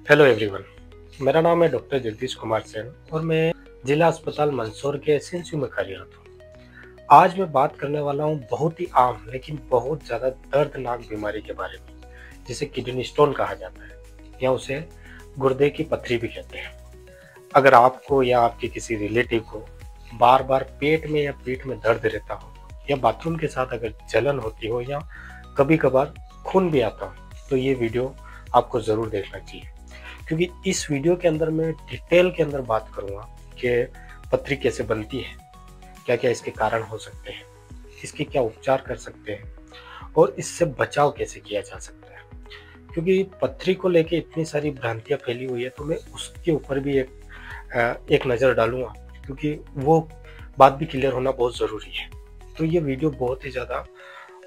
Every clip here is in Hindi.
हेलो एवरीवन, मेरा नाम है डॉक्टर जगदीश कुमार सेन और मैं जिला अस्पताल मंदसौर के एसएनसीयू में कार्यरत हूँ। आज मैं बात करने वाला हूँ बहुत ही आम लेकिन बहुत ज़्यादा दर्दनाक बीमारी के बारे में, जिसे किडनी स्टोन कहा जाता है या उसे गुर्दे की पथरी भी कहते हैं। अगर आपको या आपके किसी रिलेटिव को बार बार पेट में या पीठ में दर्द रहता हो या बाथरूम के साथ अगर जलन होती हो या कभी कभार खून भी आता हो, तो ये वीडियो आपको ज़रूर देखना चाहिए, क्योंकि इस वीडियो के अंदर मैं डिटेल के अंदर बात करूंगा कि पथरी कैसे बनती है, क्या क्या इसके कारण हो सकते हैं, इसके क्या उपचार कर सकते हैं और इससे बचाव कैसे किया जा सकता है। क्योंकि पथरी को लेके इतनी सारी भ्रांतियां फैली हुई है, तो मैं उसके ऊपर भी एक नज़र डालूंगा, क्योंकि वो बात भी क्लियर होना बहुत ज़रूरी है। तो ये वीडियो बहुत ही ज़्यादा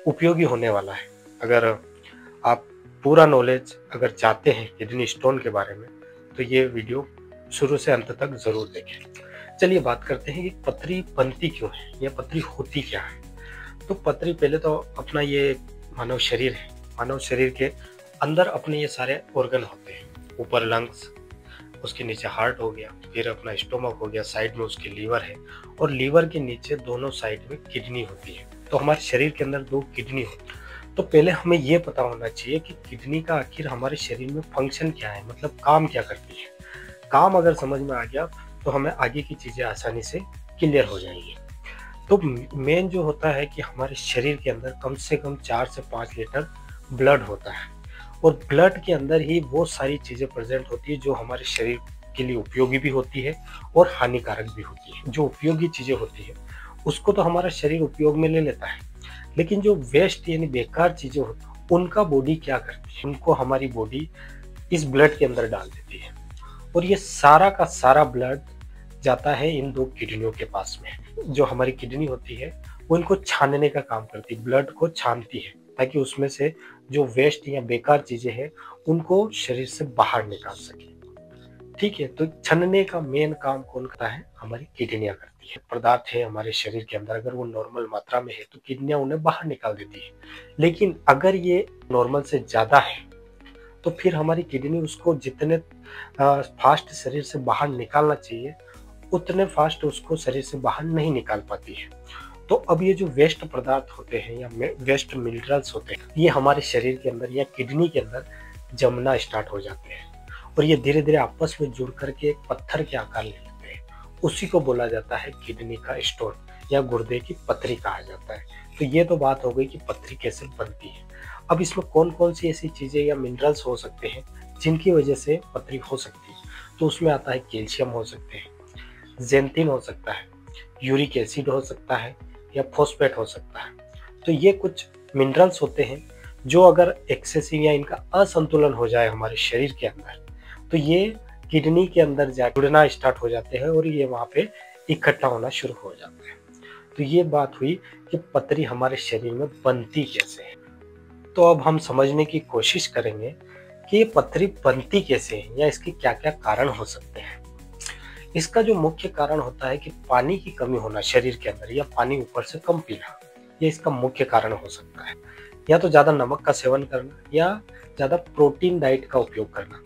उपयोगी होने वाला है। अगर आप पूरा नॉलेज अगर चाहते हैं किडनी स्टोन के बारे में, तो ये वीडियो शुरू से अंत तक जरूर देखें। चलिए बात करते हैं कि पथरी बनती क्यों है या पथरी होती क्या है। तो पथरी पहले तो अपना ये मानव शरीर है, मानव शरीर के अंदर अपने ये सारे ऑर्गन होते हैं। ऊपर लंग्स, उसके नीचे हार्ट हो गया, फिर अपना स्टोमक हो गया, साइड में उसके लीवर है और लीवर के नीचे दोनों साइड में किडनी होती है। तो हमारे शरीर के अंदर 2 किडनी होती है। तो पहले हमें ये पता होना चाहिए कि किडनी का आखिर हमारे शरीर में फंक्शन क्या है, मतलब काम क्या करती है। काम अगर समझ में आ गया तो हमें आगे की चीजें आसानी से क्लियर हो जाएंगी। तो मेन जो होता है कि हमारे शरीर के अंदर कम से कम 4 से 5 लीटर ब्लड होता है और ब्लड के अंदर ही वो सारी चीजें प्रेजेंट होती है जो हमारे शरीर के लिए उपयोगी भी होती है और हानिकारक भी होती है। जो उपयोगी चीजें होती है उसको तो हमारा शरीर उपयोग में ले लेता है, लेकिन जो वेस्ट यानी बेकार चीजें होती हैं उनका बॉडी क्या करती है, उनको हमारी बॉडी इस ब्लड के अंदर डाल देती है और ये सारा का सारा ब्लड जाता है इन 2 किडनियों के पास में। जो हमारी किडनी होती है वो इनको छानने का काम करती है, ब्लड को छानती है, ताकि उसमें से जो वेस्ट या बेकार चीजें हैं उनको शरीर से बाहर निकाल सके। ठीक है, तो छनने का मेन काम कौन करता है? हमारी किडनियां करती है। पदार्थ है हमारे शरीर के अंदर, अगर वो नॉर्मल मात्रा में है तो किडनियां उन्हें बाहर निकाल देती है, लेकिन अगर ये नॉर्मल से ज्यादा है तो फिर हमारी किडनी उसको जितने फास्ट शरीर से बाहर निकालना चाहिए उतने फास्ट उसको शरीर से बाहर नहीं निकाल पाती है। तो अब ये जो वेस्ट पदार्थ होते हैं या वेस्ट मिनरल्स होते हैं, ये हमारे शरीर के अंदर या किडनी के अंदर जमना स्टार्ट हो जाते हैं और ये धीरे धीरे आपस में जुड़ करके एक पत्थर के आकार ले लेते हैं। उसी को बोला जाता है किडनी का स्टोन या गुर्दे की पथरी कहा जाता है। तो ये तो बात हो गई कि पथरी कैसे बनती है। अब इसमें कौन कौन सी ऐसी चीजें या मिनरल्स हो सकते हैं जिनकी वजह से पथरी हो सकती है। तो उसमें आता है कैल्शियम हो सकते हैं, जेंथिन हो सकता है, यूरिक एसिड हो सकता है या फॉस्फेट हो सकता है। तो ये कुछ मिनरल्स होते हैं जो अगर एक्सेसिव या इनका असंतुलन हो जाए हमारे शरीर के अंदर, तो ये किडनी के अंदर जा जुड़ना स्टार्ट हो जाते हैं और ये वहाँ पे इकट्ठा होना शुरू हो जाते हैं। तो ये बात हुई कि पथरी हमारे शरीर में बनती कैसे है। तो अब हम समझने की कोशिश करेंगे कि ये पथरी बनती कैसे है या इसके क्या क्या कारण हो सकते हैं। इसका जो मुख्य कारण होता है कि पानी की कमी होना शरीर के अंदर या पानी ऊपर से कम पीना, ये इसका मुख्य कारण हो सकता है। या तो ज्यादा नमक का सेवन करना या ज्यादा प्रोटीन डाइट का उपयोग करना।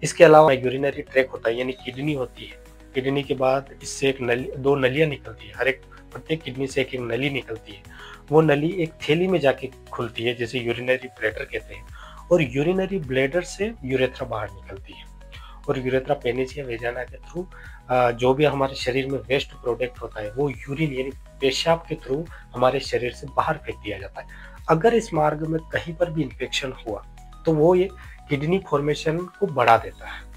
इसके अलावा यूरिनरी ट्रैक होता है, यानी किडनी होती है, किडनी के बाद इससे एक नली, 2 नलियां निकलती है, हर एक प्रत्येक किडनी से एक एक नली निकलती है। वो नली एक थैली में जाके खुलती है जिसे यूरिनरी ब्लैडर कहते हैं और यूरिनरी ब्लैडर से यूरेथ्रा बाहर निकलती है और यूरेथ्रा पेनिस या वेजाना के थ्रू जो भी हमारे शरीर में वेस्ट प्रोडक्ट होता है वो यूरिन यानी पेशाब के थ्रू हमारे शरीर से बाहर फेंक दिया जाता है। अगर इस मार्ग में कहीं पर भी इन्फेक्शन हुआ तो वो ये किडनी फॉर्मेशन को बढ़ा देता है।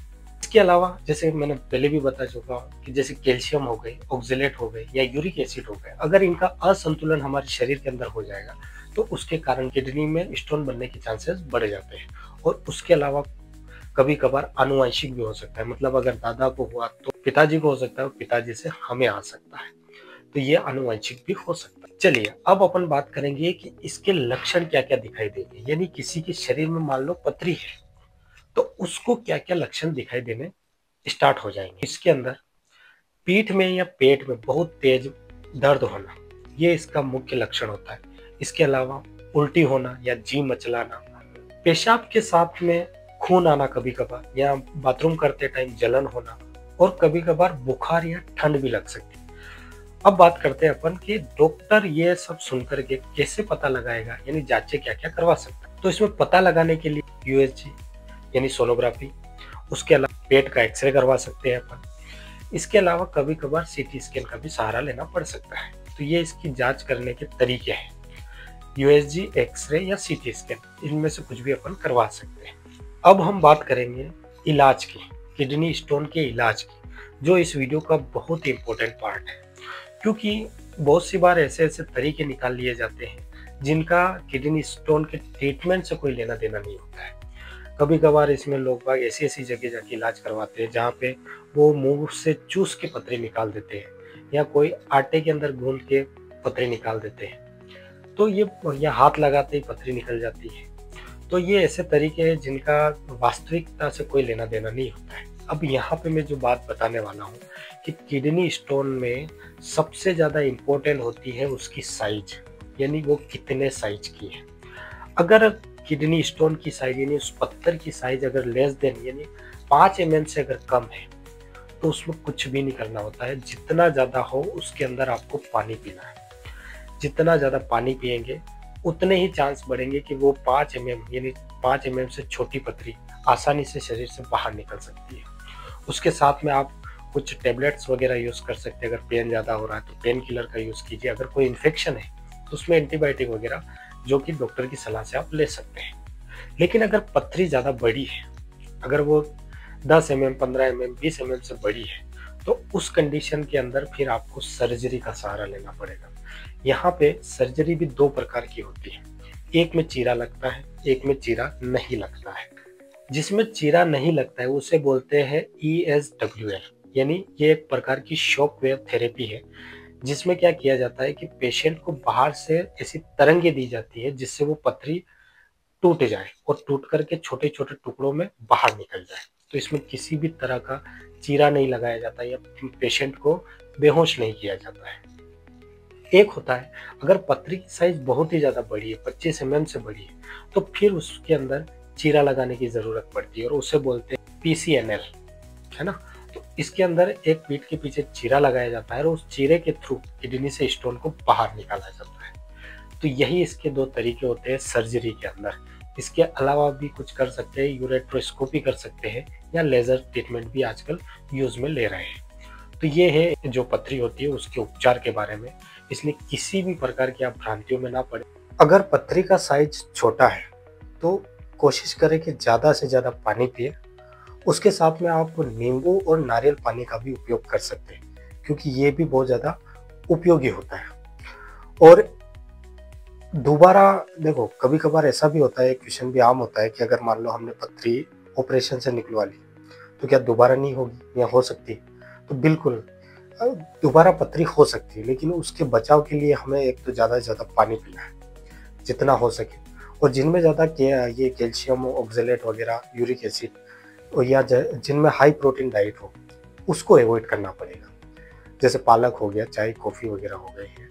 इसके अलावा जैसे मैंने पहले भी बता चुका हूँ कि जैसे कैल्शियम हो गए, ऑक्जेलेट हो गए या यूरिक एसिड हो गए, अगर इनका असंतुलन हमारे शरीर के अंदर हो जाएगा तो उसके कारण किडनी में स्टोन बनने के चांसेस बढ़ जाते हैं। और उसके अलावा कभी कभार आनुवंशिक भी हो सकता है, मतलब अगर दादा को हुआ तो पिताजी को हो सकता है और पिताजी से हमें आ सकता है। तो ये आनुवंशिक भी हो सकता है। चलिए अब अपन बात करेंगे कि इसके लक्षण क्या क्या दिखाई देंगे, यानी किसी के शरीर में मान लो पथरी है तो उसको क्या क्या लक्षण दिखाई देने स्टार्ट हो जाएंगे। इसके अंदर पीठ में या पेट में बहुत तेज दर्द होना, ये इसका मुख्य लक्षण होता है। इसके अलावा उल्टी होना या जी मचलाना, पेशाब के साथ में खून आना कभी कभार, या बाथरूम करते टाइम जलन होना, और कभी कभार बुखार या ठंड भी लग सकती है। अब बात करते हैं अपन कि डॉक्टर ये सब सुनकर के कैसे पता लगाएगा, यानी जांचें क्या क्या करवा सकता है। तो इसमें पता लगाने के लिए यूएसजी यानी सोनोग्राफी, उसके अलावा पेट का एक्सरे करवा सकते हैं अपन। इसके अलावा कभी कभार सीटी स्कैन का भी सहारा लेना पड़ सकता है। तो ये इसकी जांच करने के तरीके हैं, यूएसजी, एक्सरे या सीटी स्कैन, इनमें से कुछ भी अपन करवा सकते हैं। अब हम बात करेंगे इलाज की, किडनी स्टोन के इलाज की, जो इस वीडियो का बहुत ही इम्पोर्टेंट पार्ट है, क्योंकि बहुत सी बार ऐसे ऐसे तरीके निकाल लिए जाते हैं जिनका किडनी स्टोन के ट्रीटमेंट से कोई लेना देना नहीं होता है। कभी कभार इसमें लोग बाग ऐसी ऐसी जगह जाके इलाज करवाते हैं जहाँ पे वो मुंह से चूस के पथरी निकाल देते हैं, या कोई आटे के अंदर गूंद के पथरी निकाल देते हैं, तो ये या हाथ लगाते ही पथरी निकल जाती है। तो ये ऐसे तरीके हैं जिनका वास्तविकता से कोई लेना देना नहीं होता है। अब यहाँ पे मैं जो बात बताने वाला हूँ कि किडनी स्टोन में सबसे ज़्यादा इम्पोर्टेंट होती है उसकी साइज, यानी वो कितने साइज की है। अगर किडनी स्टोन की साइज यानी उस पत्थर की साइज अगर लेस देन यानी 5 mm से अगर कम है, तो उसमें कुछ भी नहीं करना होता है। जितना ज़्यादा हो उसके अंदर आपको पानी पीना है। जितना ज़्यादा पानी पिएंगे उतने ही चांस बढ़ेंगे कि वो 5 mm यानी 5 mm से छोटी पथरी आसानी से शरीर से बाहर निकल सकती है। उसके साथ में आप कुछ टेबलेट्स वगैरह यूज़ कर सकते हैं। अगर पेन ज़्यादा हो रहा है तो पेन किलर का यूज़ कीजिए। अगर कोई इन्फेक्शन है तो उसमें एंटीबायोटिक वगैरह जो कि डॉक्टर की सलाह से आप ले सकते हैं। लेकिन अगर पथरी ज़्यादा बड़ी है, अगर वो 10 mm, 15 mm, 20 mm से बड़ी है, तो उस कंडीशन के अंदर फिर आपको सर्जरी का सहारा लेना पड़ेगा। यहाँ पे सर्जरी भी 2 प्रकार की होती है, एक में चीरा लगता है, एक में चीरा नहीं लगता है। जिसमें चीरा नहीं लगता है उसे बोलते हैं ESWL, यानी ये एक प्रकार की शॉक वेव थेरेपी है, जिसमें क्या किया जाता है कि पेशेंट को बाहर से ऐसी तरंगें दी जाती है जिससे वो पथरी टूट जाए और टूट करके छोटे छोटे टुकड़ों में बाहर निकल जाए। तो इसमें किसी भी तरह का चीरा नहीं लगाया जाता या पेशेंट को बेहोश नहीं किया जाता है। एक होता है अगर पथरी की साइज बहुत ही ज्यादा बड़ी है, 25 mm से बड़ी है, तो फिर उसके अंदर चीरा लगाने की जरूरत पड़ती है और उसे बोलते हैं PCNL, है ना। तो इसके अंदर एक पीठ के पीछे चीरा लगाया जाता है और उस चीरे के थ्रू किडनी से स्टोन को बाहर निकाला जाता है। तो यही इसके 2 तरीके होते हैं सर्जरी के अंदर। इसके अलावा भी कुछ कर सकते हैं, यूरेट्रोस्कोपी कर सकते हैं, या लेजर ट्रीटमेंट भी आजकल यूज में ले रहे हैं। तो ये है जो पथरी होती है उसके उपचार के बारे में, इसलिए किसी भी प्रकार की आप भ्रांतियों में ना पड़े। अगर पथरी का साइज छोटा है तो कोशिश करें कि ज़्यादा से ज़्यादा पानी पिए। उसके साथ में आप नींबू और नारियल पानी का भी उपयोग कर सकते हैं, क्योंकि ये भी बहुत ज़्यादा उपयोगी होता है। और दोबारा देखो, कभी कभार ऐसा भी होता है, क्वेश्चन भी आम होता है कि अगर मान लो हमने पथरी ऑपरेशन से निकलवा ली तो क्या दोबारा नहीं होगी या हो सकती है? तो बिल्कुल दोबारा पथरी हो सकती है, लेकिन उसके बचाव के लिए हमें एक तो ज़्यादा से ज़्यादा पानी पीना है जितना हो सके, और जिनमें ज़्यादा ये कैल्शियम ऑक्जेलेट वगैरह, यूरिक एसिड, या जिनमें हाई प्रोटीन डाइट हो उसको एवॉइड करना पड़ेगा। जैसे पालक हो गया, चाय कॉफ़ी वगैरह हो गई है,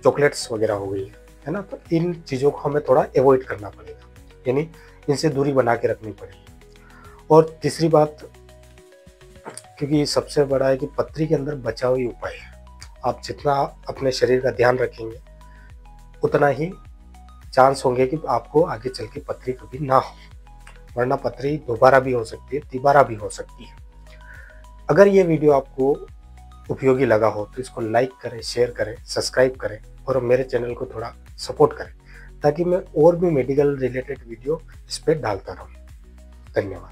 चॉकलेट्स वगैरह हो गई है ना। तो इन चीज़ों को हमें थोड़ा एवॉइड करना पड़ेगा, यानी इनसे दूरी बना के रखनी पड़ेगी। और तीसरी बात, क्योंकि सबसे बड़ा है कि पथरी के अंदर बचाव ही उपाय है। आप जितना अपने शरीर का ध्यान रखेंगे उतना ही चांस होंगे कि आपको आगे चल के पथरी कभी ना हो, वरना पथरी दोबारा भी हो सकती है, तिबारा भी हो सकती है। अगर ये वीडियो आपको उपयोगी लगा हो तो इसको लाइक करें, शेयर करें, सब्सक्राइब करें और मेरे चैनल को थोड़ा सपोर्ट करें, ताकि मैं और भी मेडिकल रिलेटेड वीडियो इस पर डालता रहूँ। धन्यवाद।